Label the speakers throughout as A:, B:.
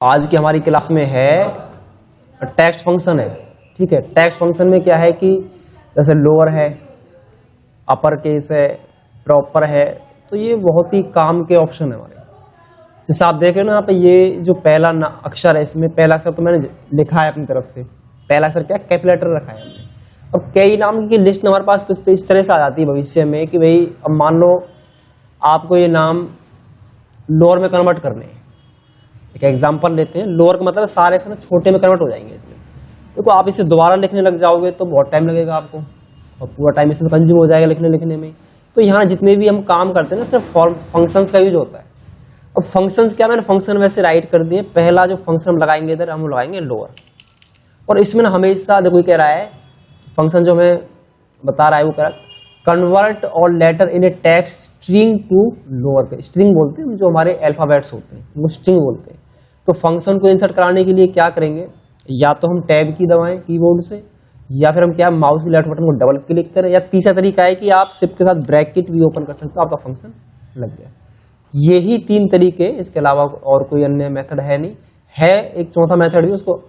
A: आज की हमारी क्लास में है टेक्स्ट फंक्शन है। ठीक है, टेक्स्ट फंक्शन में क्या है कि जैसे लोअर है, अपर केस है, प्रॉपर है, तो ये बहुत ही काम के ऑप्शन है हमारे। जैसे आप देख रहे हो ना यहाँ पे, ये जो पहला अक्षर है, इसमें पहला अक्षर तो मैंने लिखा है अपनी तरफ से। पहला अक्षर क्या, कैपिटल रखा है हमने। अब कई नाम की लिस्ट हमारे पास इस तरह से आ जाती है भविष्य में कि भाई अब मान लो आपको ये नाम लोअर में कन्वर्ट करने हैं। एक एग्जांपल लेते हैं, लोअर का मतलब सारे अक्षर छोटे में कन्वर्ट हो जाएंगे इसमें। देखो आप इसे दोबारा लिखने लग जाओगे तो बहुत टाइम लगेगा आपको, और पूरा टाइम इसमें कंज्यूम हो जाएगा लिखने में। तो यहाँ जितने भी हम काम करते हैं ना, सिर्फ फंक्शंस का यूज होता है। अब फंक्शंस क्या, मैंने फंक्शन वैसे राइट कर दिए। पहला जो फंक्शन हम लगाएंगे इधर, हम लगाएंगे लोअर। और इसमें ना हमेशा देखो कह रहा है फंक्शन जो हमें बता रहा है वो कह रहा है कन्वर्ट और letter in a text string to lower case. String बोलते हैं जो हमारे अल्फाबेट्स होते हैं, वो स्ट्रिंग बोलते हैं। तो फंक्शन को इंसर्ट कराने के लिए क्या करेंगे, या तो हम टैब की दबाएं कीबोर्ड से, या फिर हम क्या माउस के लेफ्ट बटन को डबल क्लिक करें, या तीसरा तरीका है कि आप शिफ्ट के साथ ब्रैकेट भी ओपन कर सकते हो, आपका फंक्शन लग गया। यही तीन तरीके, इसके अलावा और कोई अन्य मेथड है नहीं। है एक चौथा मेथड भी, उसको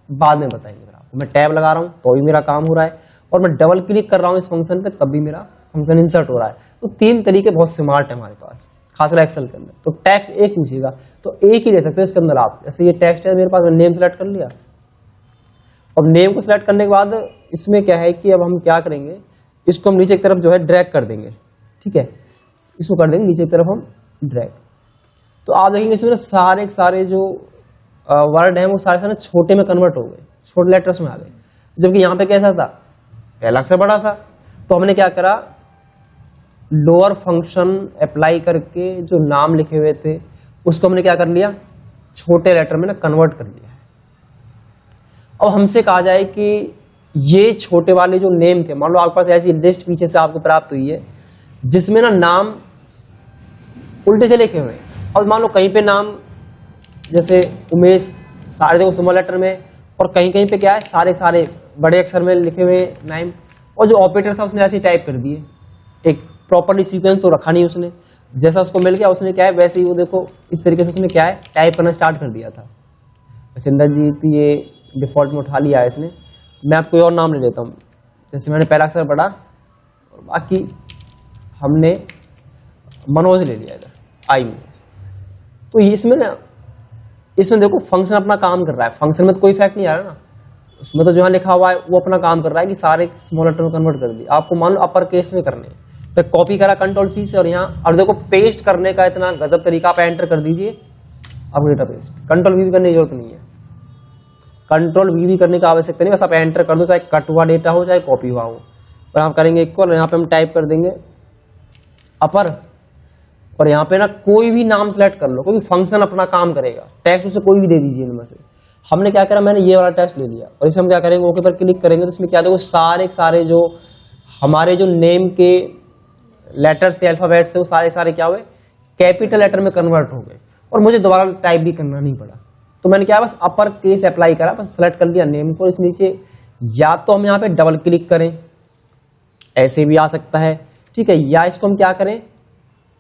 A: बाद में बताएंगे। मैं टैब लगा रहा हूं तो भी मेरा काम हो रहा है, और मैं डबल क्लिक कर रहा हूं इस फंक्शन पे तब भी मेरा फंक्शन इंसर्ट हो रहा है। तो तीन तरीके बहुत स्मार्ट है हमारे पास, खासकर एक्सेल के अंदर। तो टेक्स्ट एक पूछेगा तो एक ही दे सकते हो इसके अंदर आप। जैसे ये टेक्स्ट है मेरे पास, नेम सेलेक्ट कर लिया। अब नेम को सिलेक्ट करने के बाद इसमें क्या है कि अब हम क्या करेंगे, इसको हम नीचे की तरफ जो है ड्रैग कर देंगे। ठीक है, इसको कर देंगे नीचे की तरफ हम ड्रैग। तो आप देखेंगे इसमें सारे जो वर्ड हैं वो सारे छोटे में कन्वर्ट हो गए, छोटे लेटर्स में आ गए। जबकि यहाँ पे कैसा था, पहला अक्षर बड़ा था। तो हमने क्या करा, लोअर फंक्शन अप्लाई करके जो नाम लिखे हुए थे उसको हमने क्या कर लिया, छोटे लेटर में ना कन्वर्ट कर लिया। अब हमसे कहा जाए कि ये छोटे वाले जो नेम थे, मान लो आपके पास ऐसी लिस्ट पीछे से आपको प्राप्त हुई है जिसमें ना नाम उल्टे से लिखे हुए हैं। और मान लो कहीं पे नाम जैसे उमेश सारे देखो स्मॉल लेटर में, और कहीं कहीं पे क्या है सारे बड़े अक्षर में लिखे हुए नाम। और जो ऑपरेटर था उसने ऐसे टाइप कर दिए, एक प्रॉपर्ली सीक्वेंस तो रखा नहीं उसने, जैसा उसको मिल गया उसने क्या है वैसे ही वो देखो इस तरीके से उसने क्या है टाइप करना स्टार्ट कर दिया था। सिंदरजीत ये डिफॉल्ट में उठा लिया है इसने। मैं आपको और नाम ले लेता हूँ, जैसे मैंने पहला अक्षर पढ़ा और बाकी हमने मनोज ले लिया इधर आई में। तो इसमें देखो फंक्शन अपना काम कर रहा है, फंक्शन में तो कोई इफेक्ट नहीं आ रहा ना, उसमें तो जहाँ लिखा हुआ है वो अपना काम कर रहा है कि सारे स्मॉल लेटर में कन्वर्ट कर दिया। आपको मान लो अपर केस में करने, तो कॉपी करा कंट्रोल सी से, और यहाँ और देखो पेस्ट करने का इतना गजब तरीका, आप एंटर कर दीजिए, अब डेटा पेस्ट कंट्रोल वी भी करने की जरूरत नहीं है, कंट्रोल वी भी करने की आवश्यकता नहीं, बस आप एंटर कर दो, चाहे कट हुआ डेटा हो चाहे कॉपी हुआ हो। और आप करेंगे इक्वल, यहाँ पे हम टाइप कर देंगे अपर, और यहाँ पे ना कोई भी नाम सेलेक्ट कर लो, कोई फंक्शन अपना काम करेगा, टेक्स्ट उसे कोई भी दे दीजिए इनमें से। हमने क्या करा, मैंने ये वाला टेक्स्ट ले लिया, और इसे हम क्या करेंगे ओके पर क्लिक करेंगे तो इसमें क्या देखो सारे जो हमारे जो नेम के लेटर्स थे, अल्फाबेट्स थे, वो सारे क्या हुए कैपिटल लेटर में कन्वर्ट हो गए, और मुझे दोबारा टाइप भी करना नहीं पड़ा। तो मैंने क्या बस अपर केस अप्लाई करा, बस सेलेक्ट कर लिया नेम को। इस नीचे या तो हम यहाँ पे डबल क्लिक करें, ऐसे भी आ सकता है, ठीक है, या इसको हम क्या करें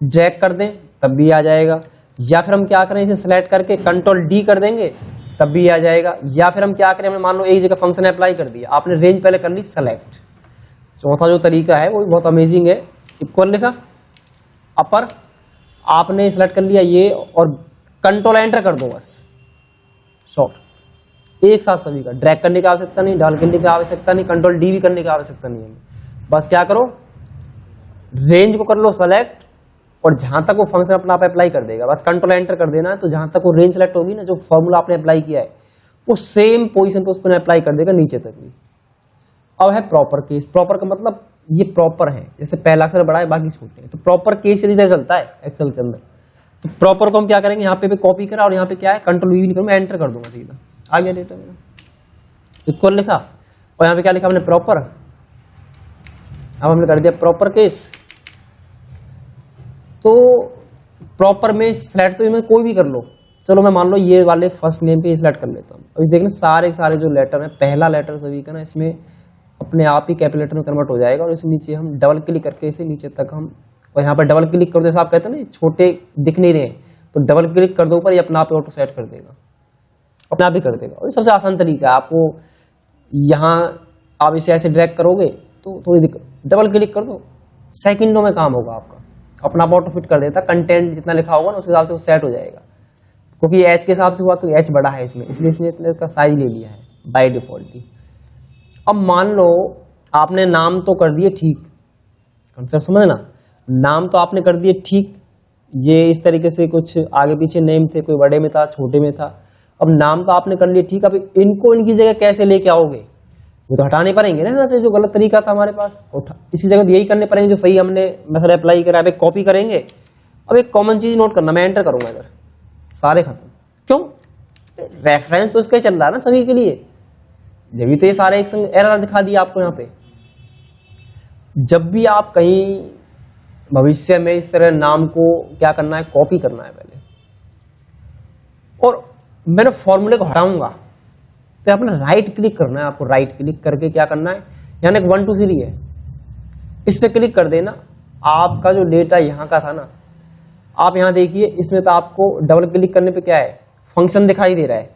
A: ड्रैग कर दें तब भी आ जाएगा, या फिर हम क्या करें इसे सेलेक्ट करके कंट्रोल डी कर देंगे तब भी आ जाएगा, या फिर हम क्या करें, हमने मान लो एक जगह फंक्शन अप्लाई कर दिया, आपने रेंज पहले कर ली सेलेक्ट। चौथा जो तरीका है वो भी बहुत अमेजिंग है, इक्वल लिखा अपर, आपने सेलेक्ट कर लिया ये, और कंट्रोल एंटर कर दो बस शॉर्ट, एक साथ सभी का, ड्रैग करने की आवश्यकता नहीं, डबल करने की आवश्यकता नहीं, कंट्रोल डी भी करने की आवश्यकता नहीं है। बस क्या करो रेंज को कर लो सेलेक्ट, और जहां तक वो फंक्शन अपना आप अप्लाई कर देगा, बस कंट्रोल एंटर कर देना है। तो जहां तक वो रेंज सेलेक्ट होगी ना, जो फॉर्मूला आपने अप्लाई किया है वो सेम पोजीशन पे उसको अप्लाई कर देगा नीचे तक भी। अब है प्रॉपर केस। प्रॉपर का मतलब ये प्रॉपर है, जैसे पहला अक्षर बड़ा है बाकी छोटे हैं, तो प्रॉपर केस इधर चलता है एक्सेल के अंदर। तो प्रॉपर को हम क्या करेंगे, यहाँ पे भी कॉपी करा, और यहाँ पे क्या है कंट्रोल वी भी नहीं करूंगा, एंटर कर दूंगा सीधा, आ गया डेटा मेरा, इक्वल लिखा, और यहाँ पे क्या लिखा हमने प्रॉपर। अब हमने कर दिया प्रॉपर केस। तो प्रॉपर में सिलेक्ट तो इसमें कोई भी कर लो, चलो मैं मान लो ये वाले फर्स्ट नेम पे सिलेक्ट कर लेता हूँ। अभी देखना सारे जो लेटर है, पहला लेटर सभी का ना इसमें अपने आप ही कैपिटल लेटर में कन्वर्ट हो जाएगा, और इसे नीचे हम डबल क्लिक करके इसे नीचे तक हम, और यहाँ पर डबल क्लिक कर दो, जैसे आप कहते हैं ना छोटे दिख नहीं रहे, तो डबल क्लिक कर दो ऊपर, ये अपना आप ऑटो सेट कर देगा। अपने आप ही कर देगा। और सबसे आसान तरीका है, आपको यहाँ आप इसे ऐसे ड्रैग करोगे तो थोड़ी दिक्कत, डबल क्लिक कर दो, सेकंडों में काम होगा आपका, अपना आप ऑटो फिट कर देता। कंटेंट जितना लिखा होगा ना उस हिसाब से वो सेट हो जाएगा, क्योंकि एच के हिसाब से हुआ तो एच बड़ा है इसमें, इसलिए इसने इतने का साइज ले लिया है बाय डिफॉल्ट ही। अब मान लो आपने नाम तो कर दिए ठीक, कंसेप्ट समझना, नाम तो आपने कर दिए ठीक, ये इस तरीके से कुछ आगे पीछे नेम थे, कोई बड़े में था छोटे में था। अब नाम तो आपने कर लिए ठीक, अब इनको इनकी जगह कैसे लेके आओगे, वो तो हटाने पड़ेंगे ना, से जो गलत तरीका था हमारे पास इसी जगह यही करने पड़ेंगे जो सही हमने मेथड अप्लाई करा। अब एक कॉपी करेंगे, अब एक कॉमन चीज नोट करना, मैं एंटर करूंगा इधर, सारे खत्म। क्यों? रेफरेंस तो इसका ही चल रहा है ना सभी के लिए, जब भी तो ये सारे एक संग एरर दिखा दिया आपको यहाँ पे। जब भी आप कहीं भविष्य में इस तरह नाम को क्या करना है, कॉपी करना है पहले, और मैंने फॉर्मूले को हटाऊंगा तो अपना राइट क्लिक करना है, आपको राइट क्लिक करके क्या करना है, यहाँ एक 1 2 3 है, इस पे क्लिक कर देना। आपका जो डेटा यहाँ का था ना, आप यहाँ देखिए इसमें तो आपको डबल क्लिक करने पे क्या है, फंक्शन दिखाई दे रहा है,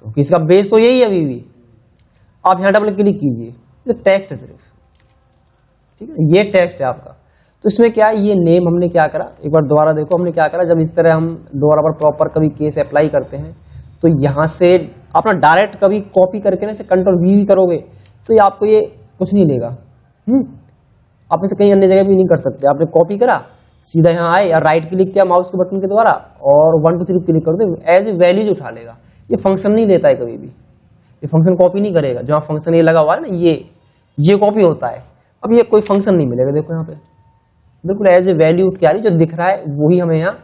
A: क्योंकि इसका बेस तो यही है अभी भी। आप यहाँ डबल क्लिक कीजिए, ये टेक्स्ट है सिर्फ, ठीक है, ये टेक्स्ट है आपका। तो इसमें क्या है, ये नेम हमने क्या करा, एक बार दोबारा देखो हमने क्या करा। जब इस तरह हम दोबारा पर प्रॉपर कभी केस अप्लाई करते हैं तो यहाँ से अपना डायरेक्ट कभी कॉपी करके ना इसे कंट्रोल वी भी करोगे तो ये आपको ये कुछ नहीं लेगा। आप इसे कहीं अन्य जगह भी नहीं कर सकते। आपने कॉपी करा, सीधा यहाँ आए या राइट क्लिक किया माउस के बटन के द्वारा और 1 2 3 क्लिक कर दो, एज ए वैल्यूज उठा लेगा। ये फंक्शन नहीं लेता है कभी भी, ये फंक्शन कॉपी नहीं करेगा। जहाँ फंक्शन ये लगा हुआ है ना, ये कॉपी होता है। अब ये कोई फंक्शन नहीं मिलेगा, देखो यहाँ पे बिल्कुल एज ए वैल्यू उठ के आ रही, जो दिख रहा है वही हमें यहाँ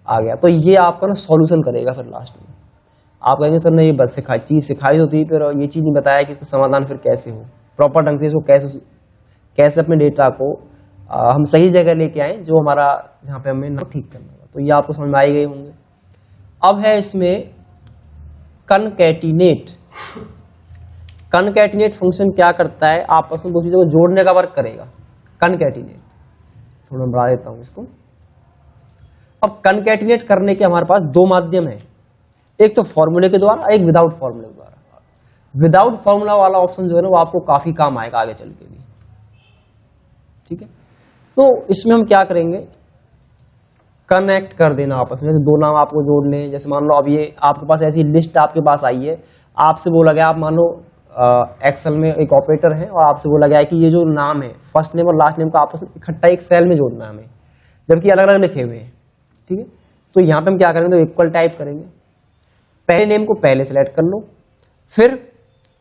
A: आ गया। तो ये आपका ना सॉल्यूशन करेगा। फिर लास्ट में आप कहेंगे सर नहीं बस चीज सिखाई होती है, फिर ये चीज नहीं बताया कि इसका समाधान फिर कैसे हो, प्रॉपर ढंग से इसको कैसे अपने डेटा को हम सही जगह लेके आए, जो हमारा जहाँ पे हमें ना ठीक करना होगा। तो ये आपको समझ में आई गए होंगे। अब है इसमें कनकैटिनेट। कनकैटिनेट फंक्शन क्या करता है, आपस में दो चीजों को जोड़ने का वर्क करेगा। कनकैटिनेट, थोड़ा बढ़ा देता हूं इसको। अब कनकैटिनेट करने के हमारे पास दो माध्यम है, एक तो फॉर्मूले के द्वारा, एक विदाउट फॉर्मूले के द्वारा। विदाउट फॉर्मूला वाला ऑप्शन जो है ना वो आपको काफी काम आएगा आगे चल के भी, ठीक है। तो इसमें हम क्या करेंगे, कनेक्ट कर देना आपस में, दो नाम आपको जोड़ने। जैसे मान लो अब ये आपके पास ऐसी लिस्ट आपके पास आई है, आपसे बोला गया, आप मान लो एक्सेल में एक ऑपरेटर है और आपसे बोला गया है कि ये जो नाम है फर्स्ट नेम और लास्ट नेम का आपस में इकट्ठा एक सेल में जोड़ना है हमें, जबकि अलग अलग लिखे हुए हैं, ठीक है। तो यहाँ पे हम क्या करेंगे, तो इक्वल टाइप करेंगे, पहले नेम को पहले सेलेक्ट कर लो, फिर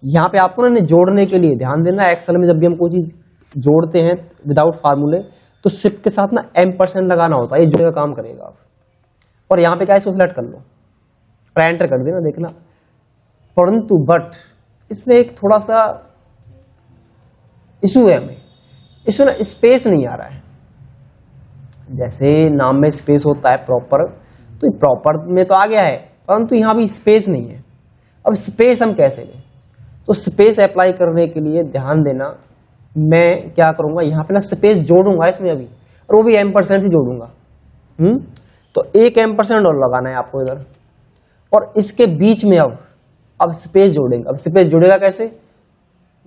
A: यहाँ पे आपको ना जोड़ने के लिए ध्यान देना, एक्सेल में जब भी हम कोई चीज जोड़ते हैं विदाउट फार्मूले तो शिफ्ट के साथ ना M% लगाना होता है, ये जोड़ने का काम करेगा आप। और यहाँ पे क्या है, इसको सिलेक्ट कर लो और एंटर कर देना, देखना। परंतु बट इसमें एक थोड़ा सा इशू है हमें, इसमें ना स्पेस नहीं आ रहा है। जैसे नाम में स्पेस होता है प्रॉपर, तो प्रॉपर में तो आ गया है, परंतु यहाँ भी स्पेस नहीं है। अब स्पेस हम कैसे लें, तो स्पेस अप्लाई करने के लिए ध्यान देना, मैं क्या करूंगा, यहाँ पे ना स्पेस जोड़ूंगा इसमें अभी, और वो भी M% ही जोड़ूंगा। तो एक M% और लगाना है आपको इधर, और इसके बीच में अब स्पेस जोड़ेंगे। अब स्पेस जुड़ेगा कैसे,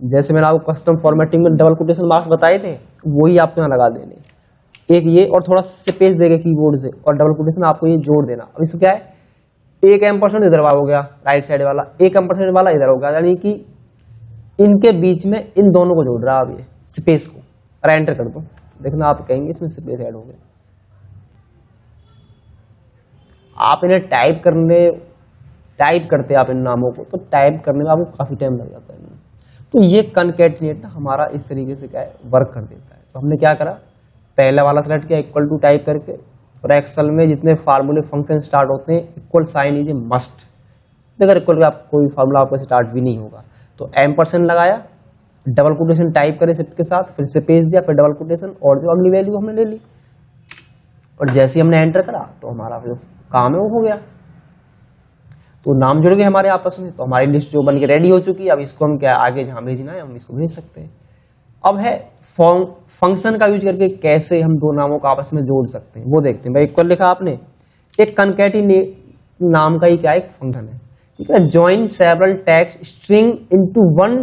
A: जैसे मैंने आपको कस्टम फॉर्मेटिंग में डबल कोटेशन मार्क्स बताए थे, वही आपको यहाँ लगा देने, एक ये और थोड़ा स्पेस देगा कीबोर्ड से, और डबल कोटेशन आपको ये जोड़ देना। अब इसको क्या है, एक M% इधर हो गया राइट साइड वाला, एक M% वाला इधर हो गया, यानी कि इनके बीच में इन दोनों को जोड़ रहा है अब ये स्पेस को, और एंटर कर दो, देखना आप कहेंगे इसमें स्पेस ऐड हो गया। आप इन्हें टाइप करते हैं आप इन नामों को, तो टाइप करने में आपको काफी टाइम लग जाता है। तो ये कनकैटिनेट ना हमारा इस तरीके से क्या है, वर्क कर देता है। तो हमने क्या करा, पहला वाला सेलेक्ट किया इक्वल टू टाइप करके, और एक्सेल में जितने फार्मूले फंक्शन स्टार्ट होते हैं equal sign is a must, अगर इक्वल का कोई फार्मूला आपको स्टार्ट भी नहीं होगा। तो M% लगाया, डबल कोटेशन टाइप करे शिफ्ट के साथ, फिर स्पेस दिया, फिर डबल कोटेशन, और जो अगली वैल्यू हमने ले ली, और जैसे ही हमने एंटर करा तो हमारा जो काम है वो हो गया। तो नाम जुड़ गए हमारे आपस में, तो हमारी लिस्ट जो बन के रेडी हो चुकी है। अब इसको हम क्या आगे जहां भेजना है हम इसको भेज सकते हैं। अब है फंक्शन का यूज करके कैसे हम दो नामों को आपस में जोड़ सकते हैं, वो देखते हैं। भाई इक्वल लिखा आपने, एक कनकैटिनेट नाम का ही क्या एक फंक्शन है, ठीक है, join several text string into one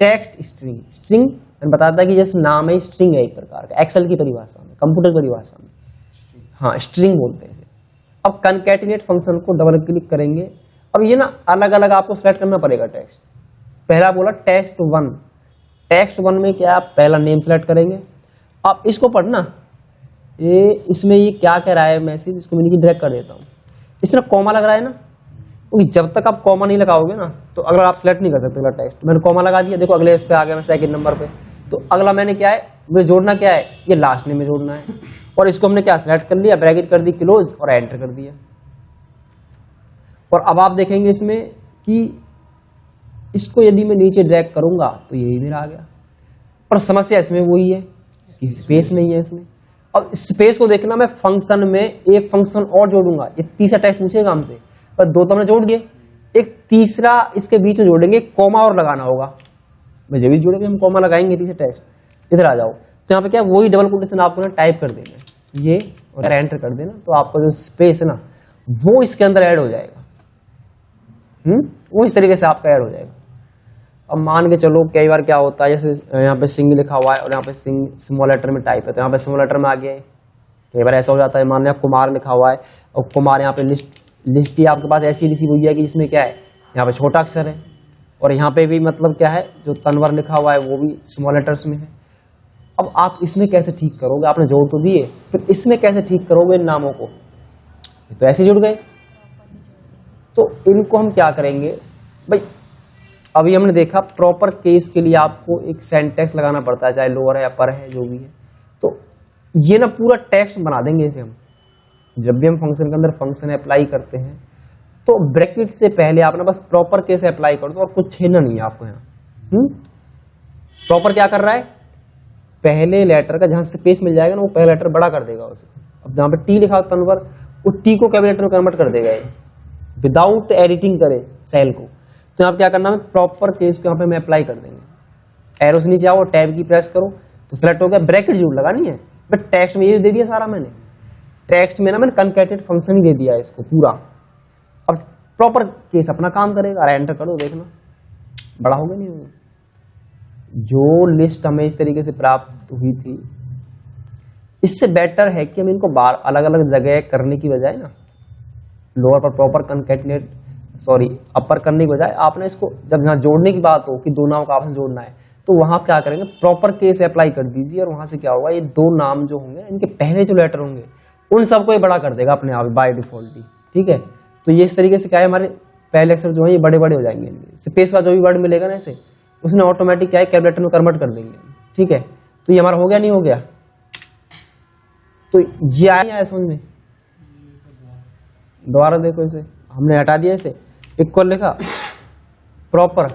A: text string. String मैंने बताया था कि जैसे नाम है, स्ट्रिंग है एक प्रकार का, एक्सेल की परिभाषा में, कंप्यूटर की परिभाषा में, हाँ स्ट्रिंग बोलते हैं इसे। अब कंकैटिनेट फंक्शन को डबल क्लिक करेंगे। अब ये ना अलग अलग आपको सेलेक्ट करना पड़ेगा टेक्स्ट। पहला बोला टेक्स्ट वन, टेक्स्ट वन में क्या आप पहला नेम सेलेक्ट करेंगे। आप इसको पढ़ना, ये इसमें ये क्या कह रहा है मैसेज, इसको मैं नीचे ड्रैग कर देता हूँ। इसमें कॉमा लग रहा है ना, क्योंकि जब तक आप कॉमा नहीं लगाओगे ना तो अगला आप सेलेक्ट नहीं कर सकते अगला टेक्स्ट। मैंने कॉमा लगा दिया, देखो अगले इस पे आ गया मैं सेकंड नंबर पे। तो अगला मैंने क्या है, मुझे जोड़ना क्या है, ये लास्ट नेम में जोड़ना है। और इसको हमने क्या सेलेक्ट कर लिया, ब्रैकेट कर दी क्लोज और एंटर कर दिया। और अब आप देखेंगे इसमें कि इसको यदि मैं नीचे ड्रैग करूंगा तो यही मेरा आ गया। पर समस्या इसमें वही है कि स्पेस नहीं है इसमें। अब स्पेस को देखना, मैं फंक्शन में एक फंक्शन और जोड़ूंगा, ये तीसरा टेक्स्ट पूछेगा हमसे, पर दो तो हमने जोड़ दिए, एक तीसरा इसके बीच में जोड़ेंगे, कॉमा और लगाना होगा। मैं जब भी जोड़ेंगे हम कॉमा लगाएंगे तीसरा टेक्स्ट। इधर आ जाओ, तो यहाँ पे क्या वही डबल कोटेशन आपको ना टाइप कर देना ये और एंटर कर देना, तो आपका जो स्पेस है ना वो इसके अंदर ऐड हो जाएगा। वो इस तरीके से आपका ऐड हो जाएगा। अब मान के चलो कई बार क्या होता है, जैसे यहाँ पे सिंग लिखा हुआ है और यहाँ पे सिंग स्मॉल लेटर में टाइप है, तो यहाँ पे स्मॉल लेटर में आ गया है। कई बार ऐसा हो जाता है, मान लिया कुमार लिखा हुआ है और कुमार यहाँ पे लिस्ट ही आपके पास ऐसी रिसीव हुई है कि जिसमें क्या है, यहाँ पे छोटा अक्षर है, और यहाँ पे भी मतलब क्या है जो तनवर लिखा हुआ है वो भी स्मॉल लेटर्स में है। अब आप इसमें कैसे ठीक करोगे, आपने जोड़ तो दिए, फिर इसमें कैसे ठीक करोगे इन नामों को, तो ऐसे जुड़ गए। तो इनको हम क्या करेंगे भाई, अभी हमने देखा प्रॉपर केस के लिए आपको एक सेंटेक्स लगाना पड़ता है, चाहे लोअर है अपर है जो भी है। तो ये ना पूरा टेक्स्ट बना देंगे इसे हम। जब भी हम फंक्शन के अंदर फंक्शन अप्लाई करते हैं तो ब्रैकेट से पहले आप ना बस प्रॉपर केस अप्लाई कर दो और कुछ छेड़ना नहीं है आपको यहाँ। प्रॉपर क्या कर रहा है, पहले लेटर का जहां स्पेस मिल जाएगा ना वो पहला लेटर बड़ा कर देगा उसे। अब जहां पे टी लिखा होता है उस टी को कैपिटल लेटर में कन्वर्ट कर देगा ये, विदाउट एडिटिंग करे सेल को। तो यहाँ क्या करना है, प्रॉपर केस को यहाँ पे मैं अप्लाई कर देंगे। एरो से नीचे आओ, टैब की प्रेस करो तो सिलेक्ट हो गया, ब्रैकेट जरूर लगानी है। बट टेक्स्ट में ये दे दिया सारा मैंने, टेक्स्ट में ना मैंने कंकैटिनेट फंक्शन ही दे दिया है इसको पूरा। अब प्रॉपर केस अपना काम करेगा, एंटर कर दो, देखना बड़ा हो गया नहीं होगा। जो लिस्ट हमें इस तरीके से प्राप्त हुई थी, इससे बेटर है कि हम इनको बार अलग अलग जगह करने की बजाय ना लोअर पर प्रॉपर कंकैटिनेट अपर करने की बजाय आपने इसको जब यहाँ जोड़ने की बात हो कि दो नाम का आपस में जोड़ना है तो वहां क्या करेंगे, प्रॉपर केस अप्लाई कर दीजिए। और वहां से क्या होगा, ये दो नाम जो होंगे इनके पहले जो लेटर होंगे उन सबको ये बड़ा कर देगा अपने आप बाय डिफॉल्ट ही। ठीक है, तो ये इस तरीके से क्या है, हमारे पहले अक्षर जो है ये बड़े बड़े हो जाएंगे। स्पेस का जो भी वर्ड मिलेगा ना इसे उसने ऑटोमेटिक क्या है कैलकुलेटर में कन्वर्ट कर देंगे। ठीक है, तो ये हमारा हो गया नहीं हो गया, तो ये आया समझ में। दोबारा देखो, इसे हमने हटा दिया, इसे इक्वल लिखा प्रॉपर।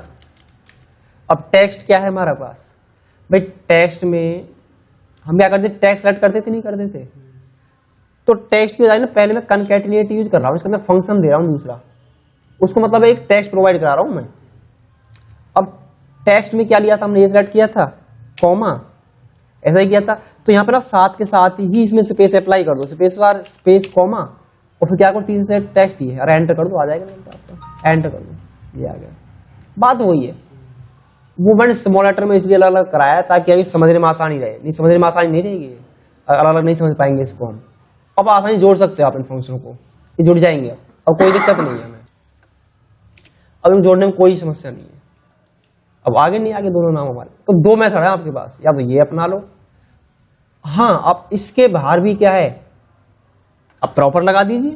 A: अब टेक्स्ट क्या है हमारे पास भाई, टेक्स्ट में हम क्या करते, टेक्स्ट सेलेक्ट करते थे नहीं करते थे, तो टेक्स्ट की बजाय ना पहले मैं कंकैटिनेट यूज कर रहा हूँ, इसके अंदर फंक्शन दे रहा हूँ दूसरा, उसको मतलब एक टेक्स्ट प्रोवाइड करा रहा हूँ मैं। अब टेक्स्ट में क्या लिया था हमने, ये सेलेक्ट किया था कॉमा, ऐसा ही किया था। तो यहाँ पर आप साथ के साथ ही इसमें स्पेस अप्लाई कर दो, स्पेस बार स्पेस कॉमा, और फिर क्या करो तीन से टेक्स्ट ही है और एंटर कर दो, आ जाएगा आपका, एंटर कर दो, ये आ गया। बात वही है, वो मैंने स्मॉल लेटर में इसलिए अलग अलग कराया ताकि अभी समझने में आसानी रहे। नहीं समझने में आसानी नहीं रहेगी, अलग अलग नहीं समझ पाएंगे इसको हम। अब आसानी जोड़ सकते हो आप इन फंक्शनों को, ये जुड़ जाएंगे अब कोई दिक्कत नहीं है हमें, अब इन जोड़ने में कोई समस्या नहीं है। अब आगे नहीं आगे दोनों नाम हमारे, तो दो मेथड है आपके पास, या तो ये अपना लो, हाँ अब इसके बाहर भी क्या है, अब प्रॉपर लगा दीजिए,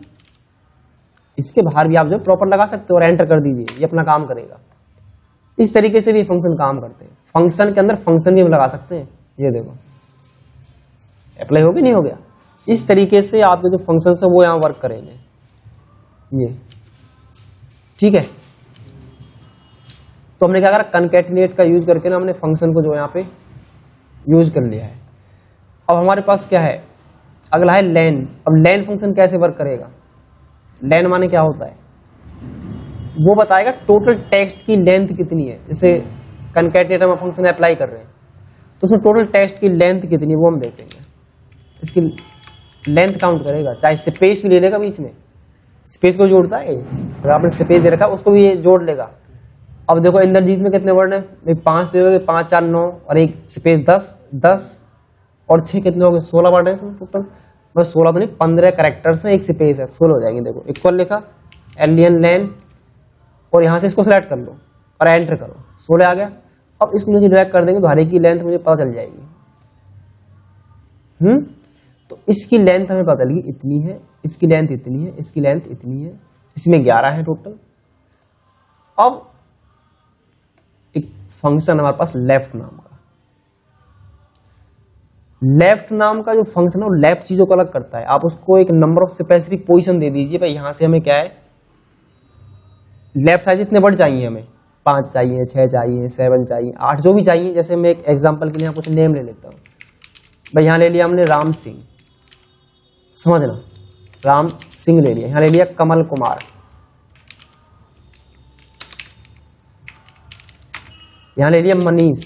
A: इसके बाहर भी आप जो प्रॉपर लगा सकते हो और एंटर कर दीजिए, ये अपना काम करेगा। इस तरीके से भी फंक्शन काम करते हैं, फंक्शन के अंदर फंक्शन भी हम लगा सकते हैं। ये देखो अप्लाई हो गया नहीं हो गया, इस तरीके से आपके जो फंक्शन है वो यहां वर्क करेंगे ये। ठीक है, तो हमने क्या करा, कंकैटिनेट का यूज करके ना हमने फंक्शन को जो यहाँ पे यूज कर लिया है। अब हमारे पास क्या है, अगला है लेन। अब लेन फंक्शन कैसे वर्क करेगा, लेन माने क्या होता है, वो बताएगा टोटल टेक्स्ट की लेंथ कितनी है। जैसे कंकैटिनेट हम फंक्शन अप्लाई कर रहे हैं तो उसमें टोटल टेक्स्ट की लेंथ कितनी है वो हम देखेंगे, इसकी लेंथ काउंट करेगा, चाहे स्पेस भी ले लेगा बीच में, स्पेस को जोड़ता है अगर आपने स्पेस दे रखा उसको भी ये जोड़ लेगा। अब देखो इंद्रजीत में कितने वर्ड हैं भाई, 5 दे दोगे, 5 4 9 और एक स्पेस 10 और 6 कितने हो गए, 16 वर्ड है इसमें टोटल। बस 16 तो नहीं 15 कैरेक्टर्स हैं, एक स्पेस है, 16 हो जाएंगे। देखो इक्वल लिखा, एलियन लैन, और यहाँ से इसको सिलेक्ट कर लो और एंटर करो, 16 आ गया। अब इसको मुझे ड्रैग कर देंगे तो हर एक की लेंथ मुझे पता चल जाएगी। तो इसकी लेंथ हमें पता लगी इतनी है, इसकी लेंथ इतनी है, इसकी लेंथ इतनी है, इसमें 11 है टोटल। अब एक फंक्शन हमारे पास लेफ्ट नाम का, लेफ्ट नाम का जो फंक्शन है वो लेफ्ट चीजों को अलग करता है। आप उसको एक नंबर ऑफ स्पेसिफिक पोजीशन दे दीजिए, भाई यहां से हमें क्या है, लेफ्ट साइड इतने वर्ड चाहिए हमें, 5 चाहिए, 6 चाहिए, 7 चाहिए, 8 जो भी चाहिए। जैसे मैं एक एग्जांपल के लिए कुछ नेम ले लेता हूँ, भाई यहाँ ले लिया हमने राम सिंह, समझना, राम सिंह ले लिया। यहाँ ले लिया कमल कुमार, यहाँ ले लिया मनीष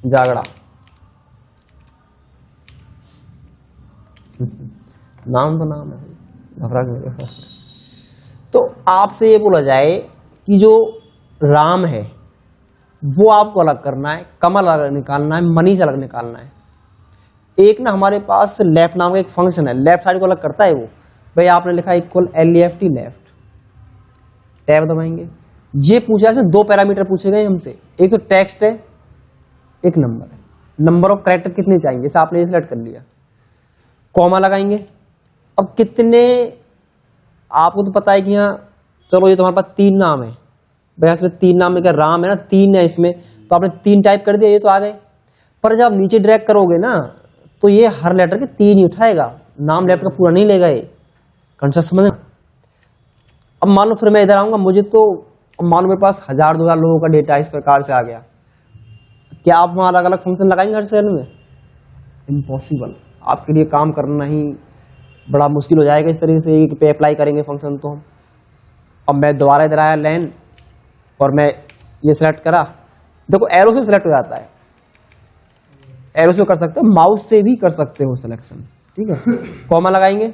A: जागड़ा। नाम तो नाम है, घबरा के। तो आपसे ये बोला जाए कि जो राम है वो आपको अलग करना है, कमल अलग निकालना है, मनीष अलग निकालना है। एक ना हमारे पास लेफ्ट नाम का एक फंक्शन है, लेफ्ट साइड को अलग करता है वो। भाई आपने लिखा इक्वल LEFT लेफ्ट, टैब दबाएंगे। ये पूछा, इसमें 2 पैरामीटर पूछे गए हमसे, एक तो टेक्स्ट है, एक नंबर है। नंबर ऑफ कैरेक्टर कितने चाहिए, जैसे आपने सिलेक्ट कर लिया, कॉमा लगाएंगे। अब कितने, आपको तो पता है कि यहाँ चलो ये तो हमारे पास 3 नाम है, भाई इसमें 3 नाम में क्या, राम है ना, 3 है इसमें, तो आपने 3 टाइप कर दिया, ये तो आ गए। पर जब नीचे ड्रैग करोगे ना तो ये हर लेटर के 3 ही उठाएगा, नाम लेफ्ट का पूरा नहीं लेगा ये, कंसेप्ट समझना। अब मान लो फिर मैं इधर आऊंगा, मुझे तो मान लो मेरे पास 1000-2000 लोगों का डेटा इस प्रकार से आ गया, क्या आप वहां अलग अलग फंक्शन लगाएंगे हर सेल में? इम्पॉसिबल, आपके लिए काम करना ही बड़ा मुश्किल हो जाएगा इस तरीके से एक पे अप्लाई करेंगे फंक्शन तो हम। अब मैं दोबारा इधर आया लैन और मैं ये सिलेक्ट करा, देखो एरो से सिलेक्ट हो जाता है, एरो से कर सकते हो, माउस से भी कर सकते हो सिलेक्शन, ठीक है। कॉमा लगाएंगे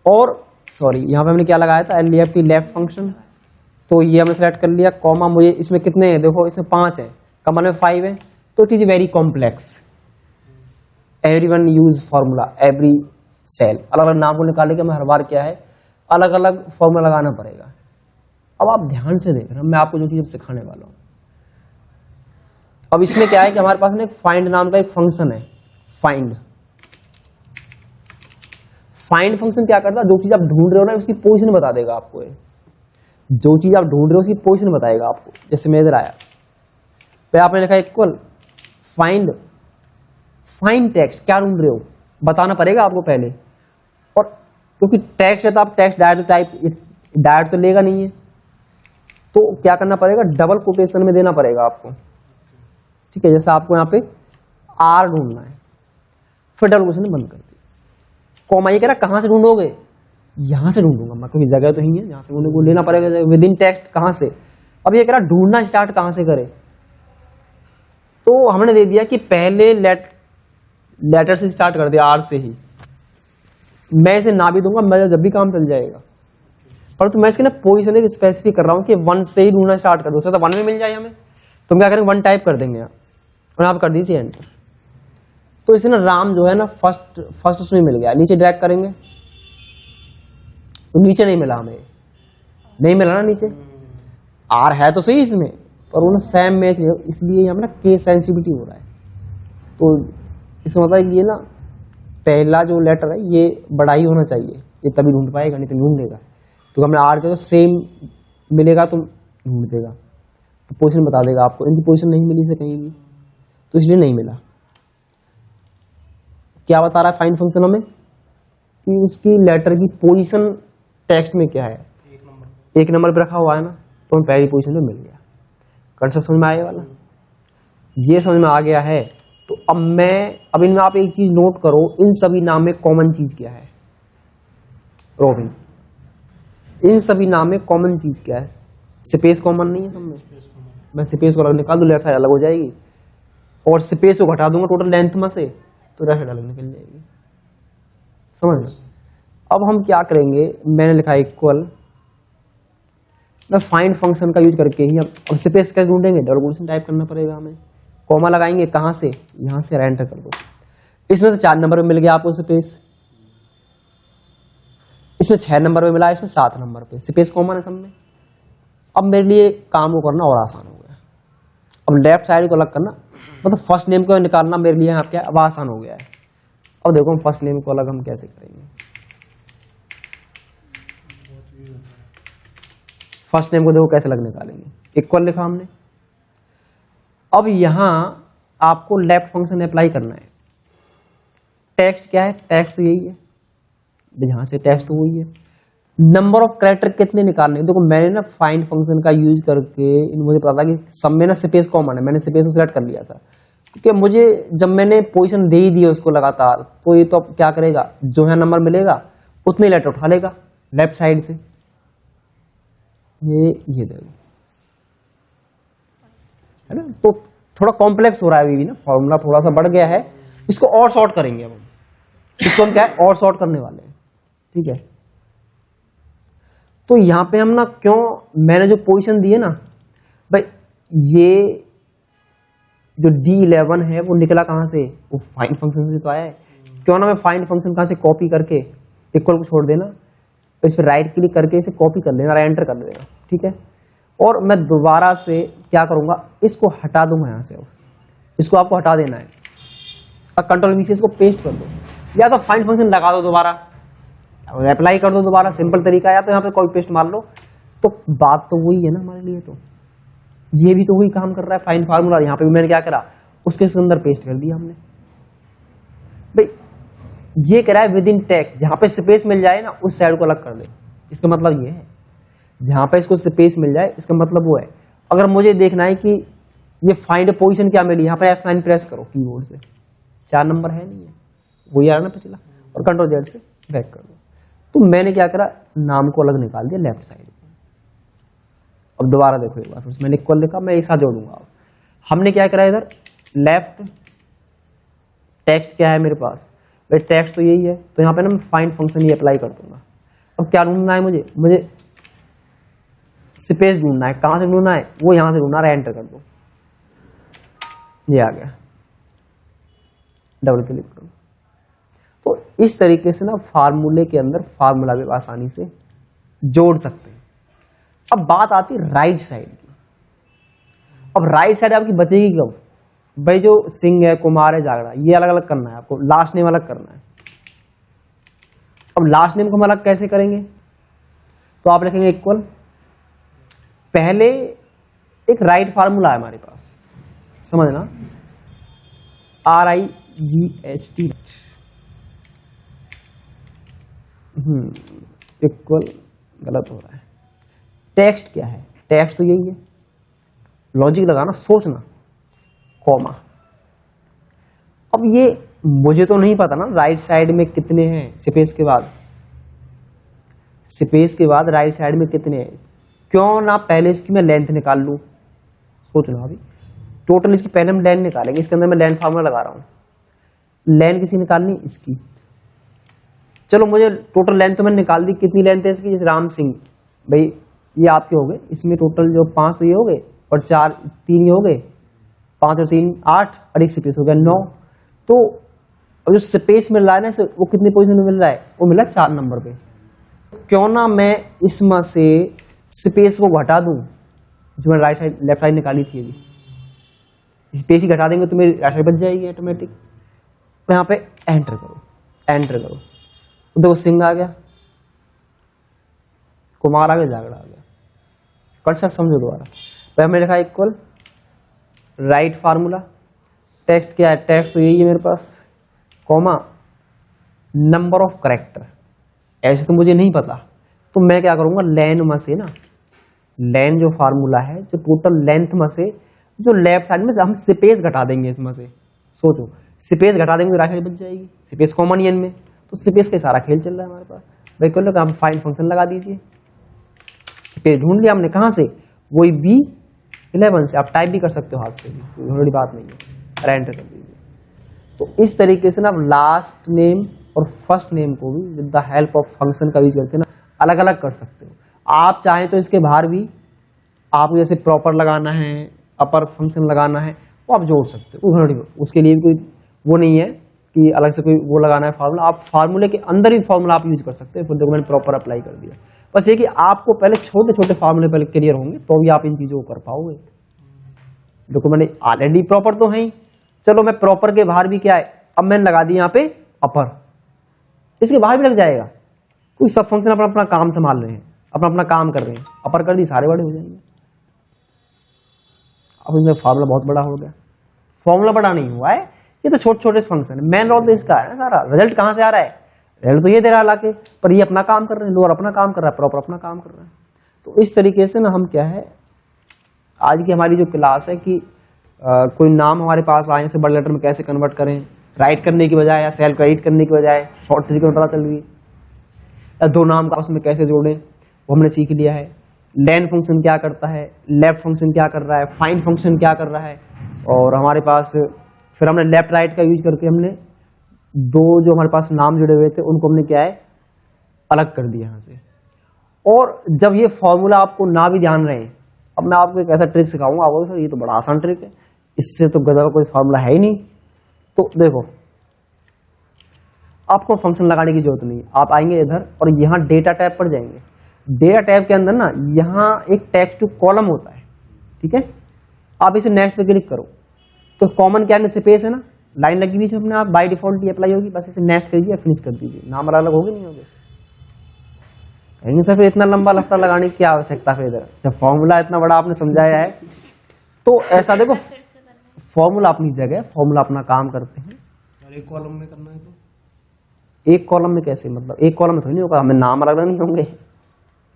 A: और सॉरी यहाँ पे हमने क्या लगाया था, LEFT लेफ्ट फंक्शन, तो ये हमने सेलेक्ट कर लिया। कॉमा मुझे इसमें कितने हैं, देखो इसमें 5 है, कॉमा में 5 है, तो it is very complex, everyone use formula every cell, अलग अलग नाम को निकालने के हमें हर बार क्या है, अलग अलग फॉर्मूला लगाना पड़ेगा। अब आप ध्यान से देख रहे हैं, मैं आपको जो चीज सिखाने वाला हूं। अब इसमें क्या है कि हमारे पास में एक फाइंड नाम का एक फंक्शन है, फाइंड। फाइंड फंक्शन क्या करता है, जो चीज आप ढूंढ रहे हो ना उसकी पोजीशन बता देगा आपको, जो चीज आप ढूंढ रहे हो उसकी पोजीशन बताएगा आपको। जैसे मैं इधर आया, तो आपने लिखा इक्वल फाइंड, फाइंड टेक्स्ट, क्या ढूंढ रहे हो बताना पड़ेगा आपको पहले, और क्योंकि टेक्स्ट है तो आप टेक्स्ट डायरेक्ट टाइप डायरेक्ट तो लेगा नहीं है, तो क्या करना पड़ेगा, डबल कोटेशन में देना पड़ेगा आपको, ठीक है। जैसे आपको यहाँ पे R ढूंढना है, फिर डबल कोटेशन बंद कर दी, कॉमा ये कह रहा कहां से ढूंढोगे, यहां से ढूंढूंगा मैं, क्योंकि जगह तो ही है, यहां से को लेना पड़ेगा विद इन टेक्स्ट, कहां से। अब ये कह रहा ढूंढना स्टार्ट कहां से करे, तो हमने दे दिया कि पहले लेटर से स्टार्ट कर दिया, R से ही। मैं इसे ना भी दूंगा, मैं जब भी काम चल जाएगा, परंतु मैं इसके ना पोजीशन एक स्पेसिफिक कर रहा हूं कि 1 से ही ढूंढना स्टार्ट कर दो, तो 1 में मिल जाए हमें, तो हम क्या करेंगे 1 टाइप कर देंगे और आप कर दीजिए एंटर। तो इसे ना राम जो है ना फर्स्ट उसमें मिल गया, नीचे ड्रैग करेंगे तो नीचे नहीं मिला, हमें नहीं मिला ना नीचे, R है तो सही इसमें, पर वो ना सेम मैच, इसलिए हमें ना केस सेंसिटिविटी हो रहा है। तो इसका मतलब ये ना पहला जो लेटर है ये बड़ा ही होना चाहिए, ये तभी ढूंढ पाएगा, नहीं तो ढूंढ लेगा। तो हमने R के तो सेम मिलेगा तो ढूंढ देगा, तो पोजीशन बता देगा आपको, इनकी पोजीशन नहीं मिली से कहीं भी, तो इसलिए नहीं मिला। क्या बता रहा है फाइंड फंक्शन हमें कि उसकी लेटर की पोजीशन टेक्स्ट में क्या है, एक नंबर पे रखा हुआ है ना, तो हमें पहली पोजीशन पे मिल गया। कंसेप्ट समझ में आए वाला, ये समझ में आ गया है। तो अब इनमें आप एक चीज नोट करो, इन सभी नाम में कॉमन चीज क्या है, रोबिन, इन सभी नाम में कॉमन चीज क्या है, स्पेस कॉमन नहीं है सब में, मैं स्पेस को अलग निकाल दूं, लेफ्ट साइड अलग हो जाएगी, और स्पेस को घटा दूंगा टोटल लेंथ में से, तो लेफ्ट साइड अलग निकल जाएगी, समझ लो। अब हम क्या करेंगे, मैंने लिखा इक्वल, मैं फाइंड फंक्शन का यूज करके ही अब स्पेस कैसे ढूंढेंगे, डबल कोटेशन टाइप करना पड़ेगा हमें, कॉमा लगाएंगे कहाँ से, यहाँ से, एंटर कर दो। इसमें तो 4 नंबर में मिल गया आपको स्पेस, इसमें 6 नंबर में मिला, इसमें 7 नंबर पे स्पेस कॉमन है सब में। अब मेरे लिए काम को करना और आसान हो गया। अब लेफ्ट साइड को अलग करना, मतलब फर्स्ट नेम को निकालना मेरे लिए यहाँ क्या अब आसान हो गया है। अब देखो हम फर्स्ट नेम को अलग हम कैसे करेंगे। फर्स्ट नेम को देखो कैसे अलग निकालेंगे, इक्वल लिखा हमने। अब यहां आपको लेफ्ट फंक्शन अप्लाई करना है। टेक्स्ट क्या है, टेक्स्ट तो यही है, यहां से टेक्स्ट तो वही है। नंबर ऑफ कैरेक्टर कितने निकालने हैं, देखो मैंने ना फाइंड फंक्शन का यूज करके मुझे पता था कि सब में ना स्पेस कॉमन है, मैंने स्पेस को सिलेक्ट कर लिया था, क्योंकि मुझे जब मैंने पोजीशन दे ही दी है उसको लगातार, तो ये तो अब क्या करेगा, जो है नंबर मिलेगा उतने लेटर उठा लेगा लेफ्ट साइड से। ये देखो है ना, तो थोड़ा कॉम्प्लेक्स हो रहा है अभी भी ना, फॉर्मूला थोड़ा सा बढ़ गया है, इसको और शॉर्ट करेंगे अब हम, इसको हम क्या है और शॉर्ट करने वाले हैं, ठीक है। तो यहां पे हम ना क्यों, मैंने जो पोजीशन दी है ना भाई, ये जो D11 है वो निकला कहां से, वो फाइंड फंक्शन से तो आया है, क्यों ना मैं फाइंड फंक्शन कहां से कॉपी करके इक्वल को छोड़ देना, तो इस पर राइट क्लिक करके इसे कॉपी कर लेना, एंटर कर देगा, ठीक है। और मैं दोबारा से क्या करूंगा, इसको हटा दूंगा यहां से, अब इसको आपको हटा देना है, अब कंट्रोल V से इसको पेस्ट कर दो, या तो फाइंड फंक्शन लगा दो दोबारा, अप्लाई कर दो दोबारा, सिंपल तरीका है, या तो यहाँ पे कॉपी पेस्ट मार लो, तो बात तो वही है ना हमारे लिए, तो ये भी तो वही काम कर रहा है फाइंड फार्मूला। यहाँ पे भी मैंने क्या करा, उसके अंदर पेस्ट कर दिया हमने। भाई ये कह रहा है विद इन टेक्स्ट, जहां पे स्पेस मिल जाए ना उस साइड को अलग कर दे, इसका मतलब ये है, जहां पे इसको स्पेस मिल जाए इसका मतलब वो है। अगर मुझे देखना है कि ये फाइंड पोजीशन क्या मिली, यहाँ पे F9 प्रेस करो कीबोर्ड से, 4 नंबर है नहीं है, वही आ रहा ना पिछला, और कंट्रोल Z से बैक कर दो। तो मैंने क्या करा, नाम को अलग निकाल दिया लेफ्ट साइड। अब दोबारा देखो एक बार, फिर मैंने इक्वल लिखा, मैं एक साथ जोड़ूंगा। अब हमने क्या करा इधर, लेफ्ट टेक्स्ट क्या है मेरे पास, भाई टेक्स्ट तो यही है, तो यहाँ पे ना मैं फाइंड फंक्शन ही अप्लाई कर दूंगा। अब क्या ढूंढना है मुझे स्पेस ढूंढना है, कहां से ढूंढना है, वो यहां से ढूंढना है, एंटर कर दो, ये आ गया, डबल क्लिक करो। तो इस तरीके से ना फार्मूले के अंदर फार्मूला भी आसानी से जोड़ सकते हैं। अब बात आती है राइट साइड की। अब राइट साइड आपकी बचेगी कब, भाई जो सिंह है, कुमार है, जागड़ा, ये अलग अलग करना है आपको, लास्ट नेम अलग करना है। अब लास्ट नेम को हम अलग कैसे करेंगे, तो आप लिखेंगे इक्वल, पहले एक राइट फार्मूला है हमारे पास, समझना, RIGHT, इक्वल गलत हो रहा है, टेक्स्ट क्या है, टेक्स्ट तो यही है, लॉजिक लगाना, सोचना, कॉमा। अब ये मुझे तो नहीं पता ना राइट साइड में कितने हैं, स्पेस के बाद राइट साइड में कितने हैं, क्यों ना पहले इसकी मैं लेंथ निकाल लूं, सोच लो अभी, टोटल इसकी पहले हम लेंथ निकालेंगे, इसके अंदर मैं लेंथ फार्मूला लगा रहा हूं, लेंथ किसी निकालनी, इसकी, चलो मुझे टोटल लेंथ तो मैंने निकाल दी, कितनी लेंथ है इसकी, जैसे राम सिंह, भाई ये आपके हो गए, इसमें टोटल जो 5 तो ये हो गए, और 4 3 ये हो गए, 5 और 3 8, और एक स्पेस हो गया 9। तो अब जो स्पेस मिल रहा है ना, वो कितनी पोजीशन में मिल रहा है, वो मिला 4 नंबर पे। क्यों ना मैं इसमें से स्पेस को घटा दूं, जो मैंने राइट साइड लेफ्ट साइड निकाली थी, अभी स्पेस ही घटा देंगे तो मेरी राइट साइड बच जाएगी ऑटोमेटिक। तो यहाँ पे एंटर करो, तो देखो सिंह आ गया, कुमार आ गया, जागड़ा आ गया, कंसेप्ट समझो दोबारा। तो हमने लिखा इक्वल राइट फार्मूला, टेक्स्ट क्या है, टेक्स्ट तो यही है मेरे पास, कॉमा नंबर ऑफ कैरेक्टर, ऐसे तो मुझे नहीं पता, तो मैं क्या करूंगा, लेन में से ना, लेन जो फार्मूला है, जो टोटल लेंथ में से जो लेफ्ट साइड में हम स्पेस घटा देंगे, इसमें से सोचो स्पेस घटा देंगे तो राइट साइड बच जाएगी, स्पेस कॉमन ही इनमें, तो स्पेस का सारा खेल चल रहा है हमारे पास। भाई कोई लोग हम फाइंड फंक्शन लगा दीजिए, स्पेस ढूंढ लिया हमने, कहां से, वही B11 से, आप टाइप भी कर सकते हो हाथ से भी, बड़ी बात नहीं है, एंटर कर दीजिए। तो इस तरीके से ना लास्ट नेम और फर्स्ट नेम को भी with the help of function का यूज करके ना अलग अलग कर सकते हो। आप चाहें तो इसके बाहर भी आपको जैसे प्रॉपर लगाना है, अपर फंक्शन लगाना है, वो आप जोड़ सकते हो। उसके लिए भी कोई वो नहीं है कि अलग से कोई वो लगाना है फार्मूला। आप फार्मूले के अंदर ही फार्मूला आप यूज कर सकते हो। फिर देखो मैंने प्रॉपर अप्लाई कर दिया। बस ये कि आपको पहले छोटे छोटे फार्मूले पहले क्लियर होंगे तो भी आप इन चीजों को कर पाओगे। देखो मैंने ऑलरेडी प्रॉपर तो है ही, चलो मैं प्रॉपर के बाहर भी क्या है, अब मैंने लगा दी यहाँ पे अपर, इसके बाहर भी लग जाएगा। कोई सब फंक्शन अपना अपना काम संभाल रहे हैं, अपना अपना काम कर रहे हैं, अपर कर दी सारे बड़े हो जाएंगे। अब इसमें फार्मूला बहुत बड़ा हो गया। फॉर्मूला बड़ा नहीं हुआ है, ये तो छोटे छोटे फंक्शन है। मेन रोल तो इसका है ना सारा। रिजल्ट कहां से आ रहा है, रिजल्ट तो ये दे रहा है लाके, पर ये अपना काम कर रहे हैं, लोअर अपना काम कर रहा है, प्रॉपर अपना काम कर रहा है। तो इस तरीके से ना हम क्या है, आज की हमारी जो क्लास है कि कोई नाम हमारे पास आए उसे बड़े लेटर में कैसे कन्वर्ट करें, राइट करने की बजाय या सेल्फ एडिट करने की बजाय शॉर्ट तरीके में पता चल गई, या दो नाम का उसमें कैसे जोड़ें वो हमने सीख लिया है। लेन फंक्शन क्या करता है, लेफ्ट फंक्शन क्या कर रहा है, फाइंड फंक्शन क्या कर रहा है, और हमारे पास फिर हमने लेफ्ट राइट का यूज करके हमने दो जो हमारे पास नाम जुड़े हुए थे उनको हमने क्या है अलग कर दिया यहाँ से। और जब ये फॉर्मूला आपको ना भी ध्यान रहे, अब मैं आपको एक ऐसा ट्रिक सिखाऊंगा, आप बोलोगे सर ये तो बड़ा आसान ट्रिक है, इससे तो गधा का कोई फॉर्मूला है ही नहीं। तो देखो आपको फंक्शन लगाने की जरूरत नहीं, आप आएंगे इधर और यहाँ डेटा टैब पर जाएंगे। डेटा टैब के अंदर ना यहाँ एक टेक्स्ट टू कॉलम होता है, ठीक है। आप इसे नेक्स्ट पे क्लिक करो तो कॉमन क्या है, स्पेस है ना, लाइन लगी बीच में अपने आप बाय डिफॉल्ट ये अप्लाई होगी। बस इसे नेक्स्ट करिए, फिनिश कर दीजिए, नाम अलग अलग होगे नहीं होगे। कहेंगे सर फिर इतना लंबा लफड़ा लगाने की क्या आवश्यकता है इधर, जब फॉर्मूला इतना बड़ा आपने समझाया है। तो ऐसा देखो फॉर्मूला अपनी जगह, फॉर्मूला अपना काम करते हैं।
B: और एक कॉलम में करना है तो
A: एक कॉलम में कैसे, मतलब एक कॉलम में थोड़ी नहीं होगा, हमें नाम अलग अलग नहीं होंगे।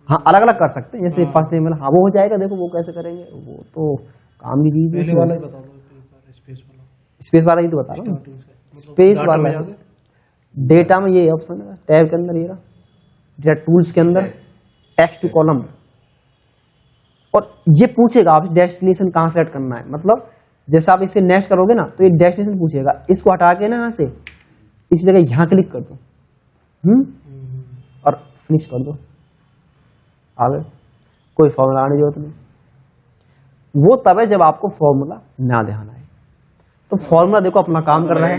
A: हाँ अलग अलग कर सकते हैं, जैसे फर्स्ट नेम, हाँ वो हो जाएगा। देखो वो कैसे करेंगे, वो तो काम भी दीजिए।
B: पहले वाला ही बता दो, स्पेस वाला।
A: स्पेस वाला ही तो बता रहा हूँ, स्पेस वाला डेटा में ये ऑप्शन है टैब के अंदर, ये रहा डेटा टूल्स के अंदर टेक्स्ट टू कॉलम। और ये पूछेगा आप डेस्टिनेशन कहाँ सेलेक्ट करना है, मतलब जैसे आप इसे नेक्स्ट करोगे ना तो ये डेस्टिनेशन पूछेगा, इसको हटा के ना यहाँ से इसी जगह यहाँ क्लिक कर दो, और फिनिश कर दो, आगे कोई फॉर्मूला आने की जरूरत नहीं। वो तब है जब आपको फॉर्मूला ना ध्यान आए। तो फॉर्मूला देखो अपना काम कर रहा है।